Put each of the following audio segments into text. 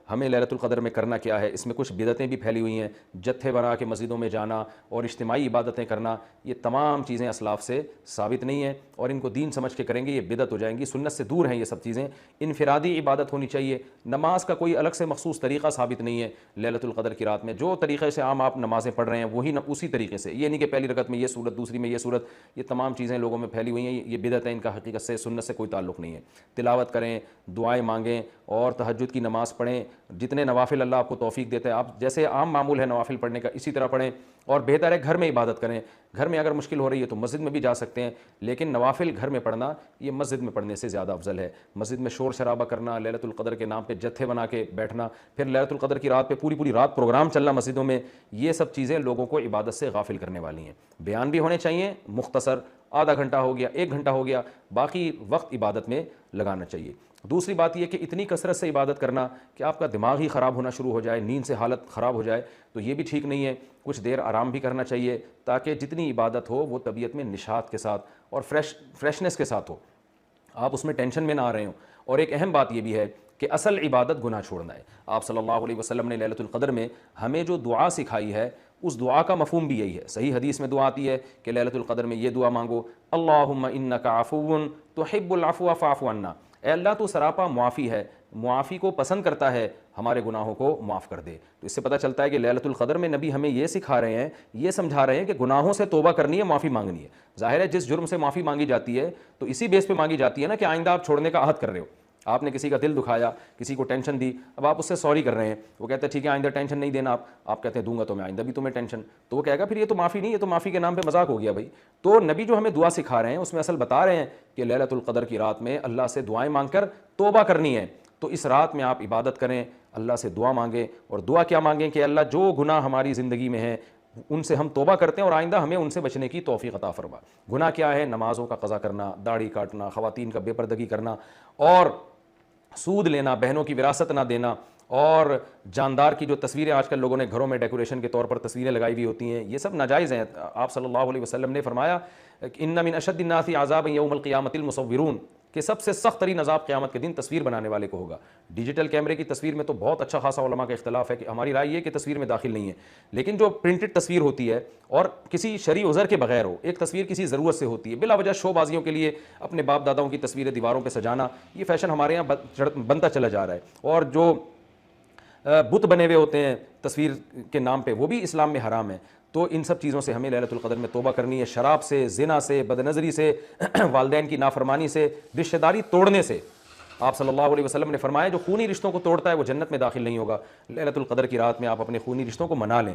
ہمیں لیلۃ القدر میں کرنا کیا ہے. اس میں کچھ بدعتیں بھی پھیلی ہوئی ہیں, جتھے بنا کے مسجدوں میں جانا اور اجتماعی عبادتیں کرنا, یہ تمام چیزیں اسلاف سے ثابت نہیں ہیں, اور ان کو دین سمجھ کے کریں گے یہ بدعت ہو جائیں گی, سنت سے دور ہیں یہ سب چیزیں. انفرادی عبادت ہونی چاہیے. نماز کا کوئی الگ سے مخصوص طریقہ ثابت نہیں ہے لیلۃ القدر کی رات میں. جو طریقے سے عام آپ نمازیں پڑھ رہے ہیں وہی اسی طریقے سے, یہ نہیں کہ پہلی رکعت میں یہ صورت, دوسری میں یہ صورت, یہ تمام چیزیں لوگوں میں پھیلی ہوئی ہیں, یہ بدعت ہے, ان کا حقیقت سے سنت سے کوئی تعلق نہیں ہے. تلاوت کریں, دعائیں مانگیں اور تہجد کی نماز پڑھیں. جتنے نوافل اللہ آپ کو توفیق دیتے ہیں, آپ جیسے عام معمول ہے نوافل پڑھنے کا اسی طرح پڑھیں, اور بہتر ہے گھر میں عبادت کریں. گھر میں اگر مشکل ہو رہی ہے تو مسجد میں بھی جا سکتے ہیں, لیکن نوافل گھر میں پڑھنا یہ مسجد میں پڑھنے سے زیادہ افضل ہے. مسجد میں شور شرابہ کرنا, لیلۃ القدر کے نام پہ جتھے بنا کے بیٹھنا, پھر لیلۃ القدر کی رات پہ پوری رات پروگرام چلنا مسجدوں میں, یہ سب چیزیں لوگوں کو عبادت سے غافل کرنے والی ہیں. بیان بھی ہونے چاہیے مختصر, آدھا گھنٹہ ہو گیا, 1 گھنٹہ ہو گیا, باقی وقت عبادت میں لگانا چاہیے. دوسری بات یہ کہ اتنی کثرت سے عبادت کرنا کہ آپ کا دماغ ہی خراب ہونا شروع ہو جائے, نیند سے حالت خراب ہو جائے, تو یہ بھی ٹھیک نہیں ہے. کچھ دیر آرام بھی کرنا چاہیے تاکہ جتنی عبادت ہو وہ طبیعت میں نشاط کے ساتھ اور فریشنس کے ساتھ ہو, آپ اس میں ٹینشن میں نہ آ رہے ہوں. اور ایک اہم بات یہ بھی ہے کہ اصل عبادت گناہ چھوڑنا ہے. آپ صلی اللہ علیہ وسلم نے لیلۃ القدر میں ہمیں جو دعا سکھائی ہے اس دعا کا مفہوم بھی یہی ہے. صحیح حدیث میں دعا آتی ہے کہ لیلۃ القدر میں یہ دعا مانگو, اللہم انک عفو تحب العفو فاعف عنا, اے اللہ تو سراپا معافی ہے, معافی کو پسند کرتا ہے, ہمارے گناہوں کو معاف کر دے. تو اس سے پتہ چلتا ہے کہ لیلۃ القدر میں نبی ہمیں یہ سکھا رہے ہیں, یہ سمجھا رہے ہیں کہ گناہوں سے توبہ کرنی ہے, معافی مانگنی ہے. ظاہر ہے جس جرم سے معافی مانگی جاتی ہے تو اسی بیس پہ مانگی جاتی ہے نا کہ آئندہ آپ چھوڑنے کا عہد کر رہے ہو. آپ نے کسی کا دل دکھایا, کسی کو ٹینشن دی, اب آپ اس سے سوری کر رہے ہیں, وہ کہتے ہیں ٹھیک ہے آئندہ ٹینشن نہیں دینا. آپ کہتے ہیں دوں گا تو میں آئندہ بھی تمہیں ٹینشن, تو وہ کہے گا پھر یہ تو معافی نہیں, یہ تو معافی کے نام پہ مذاق ہو گیا بھائی. تو نبی جو ہمیں دعا سکھا رہے ہیں اس میں اصل بتا رہے ہیں کہ لیلۃ القدر کی رات میں اللہ سے دعائیں مانگ کر توبہ کرنی ہے. تو اس رات میں آپ عبادت کریں, اللہ سے دعا مانگیں, اور دعا کیا مانگیں کہ اللہ جو گناہ ہماری زندگی میں ہیں ان سے ہم توبہ کرتے ہیں اور آئندہ ہمیں ان سے بچنے کی توفیق عطا فرما. گناہ کیا ہے؟ نمازوں کا قضا کرنا, داڑھی کاٹنا, خواتین کا بے پردگی کرنا, اور سود لینا, بہنوں کی وراثت نہ دینا, اور جاندار کی جو تصویریں آج کل لوگوں نے گھروں میں ڈیکوریشن کے طور پر تصویریں لگائی ہوئی ہوتی ہیں, یہ سب ناجائز ہیں. آپ صلی اللہ علیہ وسلم نے فرمایا ان من اشد الناس عذابا یوم القیامۃ المصورون, کہ سب سے سخت ترین عذاب قیامت کے دن تصویر بنانے والے کو ہوگا. ڈیجیٹل کیمرے کی تصویر میں تو بہت اچھا خاصا علماء کا اختلاف ہے, کہ ہماری رائے یہ کہ تصویر میں داخل نہیں ہے, لیکن جو پرنٹڈ تصویر ہوتی ہے اور کسی شرعی عذر کے بغیر ہو, ایک تصویر کسی ضرورت سے ہوتی ہے, بلا وجہ شو بازیوں کے لیے اپنے باپ داداؤں کی تصویریں دیواروں پہ سجانا, یہ فیشن ہمارے یہاں بنتا چلا جا رہا ہے. اور جو بت بنے ہوئے ہوتے ہیں تصویر کے نام پہ, وہ بھی اسلام میں حرام ہے. تو ان سب چیزوں سے ہمیں لیلۃ القدر میں توبہ کرنی ہے. شراب سے, زنا سے, بد نظری سے, والدین کی نافرمانی سے, رشتہ داری توڑنے سے. آپ صلی اللہ علیہ وسلم نے فرمایا جو خونی رشتوں کو توڑتا ہے وہ جنت میں داخل نہیں ہوگا. لیلۃ القدر کی رات میں آپ اپنے خونی رشتوں کو منا لیں.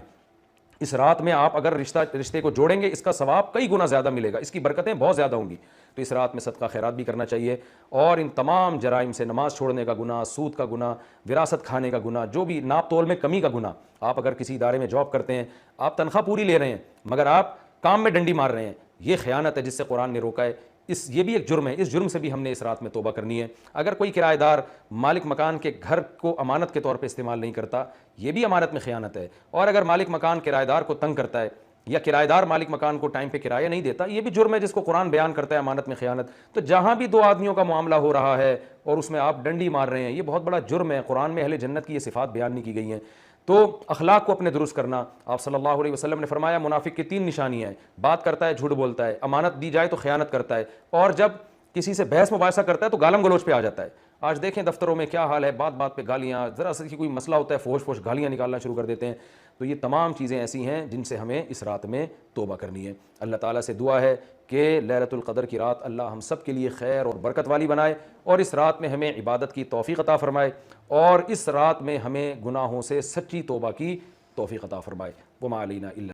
اس رات میں آپ اگر رشتے کو جوڑیں گے اس کا ثواب کئی گنا زیادہ ملے گا, اس کی برکتیں بہت زیادہ ہوں گی. تو اس رات میں صدقہ خیرات بھی کرنا چاہیے. اور ان تمام جرائم سے, نماز چھوڑنے کا گناہ, سود کا گناہ, وراثت کھانے کا گناہ, جو بھی ناپ تول میں کمی کا گناہ, آپ اگر کسی ادارے میں جاب کرتے ہیں, آپ تنخواہ پوری لے رہے ہیں مگر آپ کام میں ڈنڈی مار رہے ہیں, یہ خیانت ہے جس سے قرآن نے روکا ہے. یہ بھی ایک جرم ہے, اس جرم سے بھی ہم نے اس رات میں توبہ کرنی ہے. اگر کوئی کرایہ دار مالک مکان کے گھر کو امانت کے طور پہ استعمال نہیں کرتا, یہ بھی امانت میں خیانت ہے. اور اگر مالک مکان کرایہ دار کو تنگ کرتا ہے یا کرایہ دار مالک مکان کو ٹائم پہ کرایہ نہیں دیتا, یہ بھی جرم ہے جس کو قرآن بیان کرتا ہے امانت میں خیانت. تو جہاں بھی 2 آدمیوں کا معاملہ ہو رہا ہے اور اس میں آپ ڈنڈی مار رہے ہیں, یہ بہت بڑا جرم ہے. قرآن میں اہل جنت کی یہ صفات بیان نہیں کی گئی ہیں. تو اخلاق کو اپنے درست کرنا, آپ صلی اللہ علیہ وسلم نے فرمایا منافق کی 3 نشانیاں ہیں, بات کرتا ہے جھوٹ بولتا ہے, امانت دی جائے تو خیانت کرتا ہے, اور جب کسی سے بحث مباحثہ کرتا ہے تو گالم گلوچ پہ آ جاتا ہے. آج دیکھیں دفتروں میں کیا حال ہے, بات بات پہ گالیاں, ذرا سا کوئی مسئلہ ہوتا ہے فوش فوش گالیاں نکالنا شروع کر دیتے ہیں. تو یہ تمام چیزیں ایسی ہیں جن سے ہمیں اس رات میں توبہ کرنی ہے. اللہ تعالیٰ سے دعا ہے کہ لیلۃ القدر کی رات اللہ ہم سب کے لیے خیر اور برکت والی بنائے, اور اس رات میں ہمیں عبادت کی توفیق عطا فرمائے, اور اس رات میں ہمیں گناہوں سے سچی توبہ کی توفیق عطا فرمائے. وما علینا الا